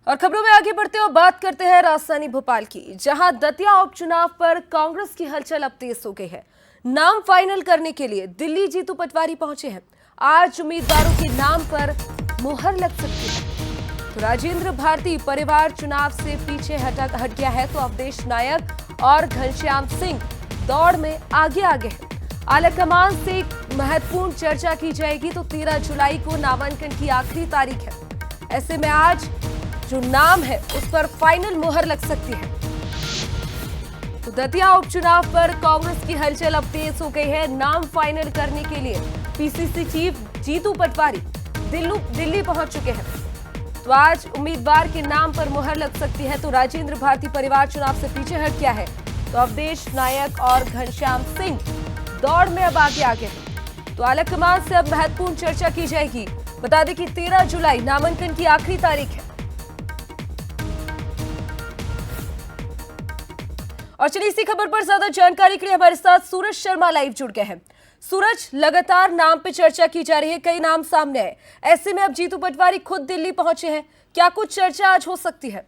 और खबरों में आगे बढ़ते हुए बात करते हैं राजधानी भोपाल की, जहां दतिया उपचुनाव पर कांग्रेस की हलचल अब तेज हो गई है। नाम फाइनल करने के लिए दिल्ली जीतू पटवारी पहुंचे हैं। आज उम्मीदवारों के नाम पर मुहर लग सकती है। तो राजेंद्र भारती परिवार चुनाव से पीछे हट गया है, तो अवधेश नायक और घनश्याम सिंह दौड़ में आगे है। आलाकमान से महत्वपूर्ण चर्चा की जाएगी, तो 13 जुलाई को नामांकन की आखिरी तारीख है। ऐसे में आज जो नाम है उस पर फाइनल मुहर लग सकती है। तो दतिया उपचुनाव पर कांग्रेस की हलचल अब तेज हो गई है। नाम फाइनल करने के लिए पीसीसी चीफ जीतू पटवारी दिल्ली पहुंच चुके हैं। तो आज उम्मीदवार के नाम पर मुहर लग सकती है। तो राजेंद्र भारती परिवार चुनाव से पीछे हट गया है, तो अवधेश नायक और घनश्याम सिंह दौड़ में अब आगे हैं। तो आलाकमान से अब महत्वपूर्ण चर्चा की जाएगी। बता दें कि 13 जुलाई नामांकन की आखिरी तारीख है। और चलिए इसी खबर पर ज्यादा जानकारी के लिए हमारे साथ सूरज शर्मा लाइव जुड़ गए हैं। सूरज, लगातार नाम पे चर्चा की जा रही है, कई नाम सामने आए, ऐसे में अब जीतू पटवारी खुद दिल्ली पहुंचे हैं, क्या कुछ चर्चा आज हो सकती है?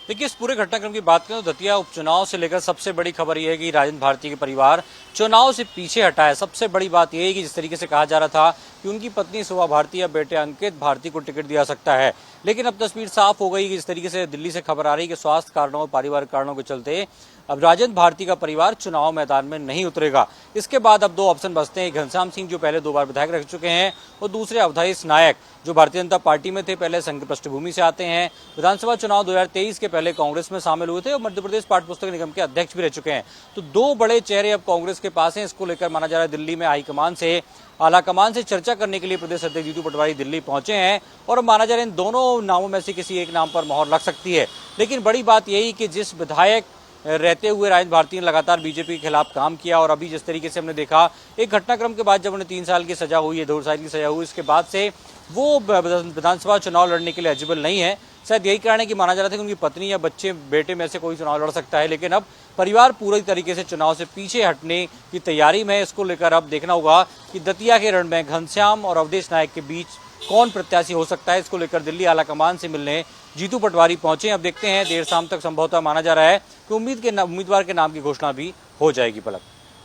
देखिए, इस पूरे घटनाक्रम की बात करें तो दतिया उपचुनाव से लेकर सबसे बड़ी खबर यह है कि राजेंद्र भारती के परिवार चुनाव से पीछे हटा है। सबसे बड़ी बात यह है कि जिस तरीके से कहा जा रहा था कि उनकी पत्नी शोभा भारती या बेटे अंकित भारती को टिकट दिया सकता है, लेकिन अब तस्वीर साफ हो गई कि जिस तरीके से दिल्ली से खबर आ रही है कि स्वास्थ्य कारणों और पारिवारिक कारणों के चलते अब राजेंद्र भारती का परिवार चुनाव मैदान में नहीं उतरेगा। इसके बाद अब दो ऑप्शन बचते हैं। घनश्याम सिंह जो पहले 2 बार विधायक रह चुके हैं, और दूसरे अवधेश नायक जो भारतीय जनता पार्टी में थे, पहले संघ पृष्ठभूमि से आते हैं, विधानसभा चुनाव 2023 के पहले कांग्रेस में शामिल हुए थे और मध्य प्रदेश पाठ्य पुस्तक निगम के अध्यक्ष भी रह चुके हैं। तो 2 बड़े चेहरे अब कांग्रेस के पास हैं। इसको लेकर माना जा रहा है दिल्ली में हाईकमान से आलाकमान से चर्चा करने के लिए प्रदेश अध्यक्ष जीतू पटवारी दिल्ली पहुंचे हैं, और माना जा रहा है इन दोनों नामों में से किसी एक नाम पर मोहर लग सकती है। लेकिन बड़ी बात यही कि जिस विधायक रहते हुए राजेंद्र भारती ने लगातार बीजेपी के खिलाफ काम किया, और अभी जिस तरीके से हमने देखा एक घटनाक्रम के बाद जब उन्हें 3 साल की सजा हुई है, 2 साल की सजा हुई, इसके बाद से वो विधानसभा चुनाव लड़ने के लिए एलिजिबल नहीं है। शायद यही कारण है कि माना जा रहा था कि उनकी पत्नी या बच्चे बेटे में से कोई चुनाव लड़ सकता है, लेकिन अब परिवार पूरी तरीके से चुनाव से पीछे हटने की तैयारी में है। इसको लेकर अब देखना होगा कि दतिया के रण में घनश्याम और अवधेश नायक के बीच कौन प्रत्याशी हो सकता है। इसको लेकर दिल्ली आलाकमान से मिलने जीतू पटवारी पहुंचे। अब देखते हैं, देर शाम तक संभवतः माना जा रहा है कि उम्मीदवार के नाम की घोषणा भी हो जाएगी। पलक,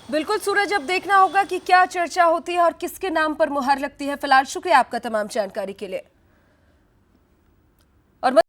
बिल्कुल सूरज, अब देखना होगा कि क्या चर्चा होती है और किसके नाम पर मुहर लगती है। फिलहाल शुक्रिया आपका तमाम जानकारी के लिए। और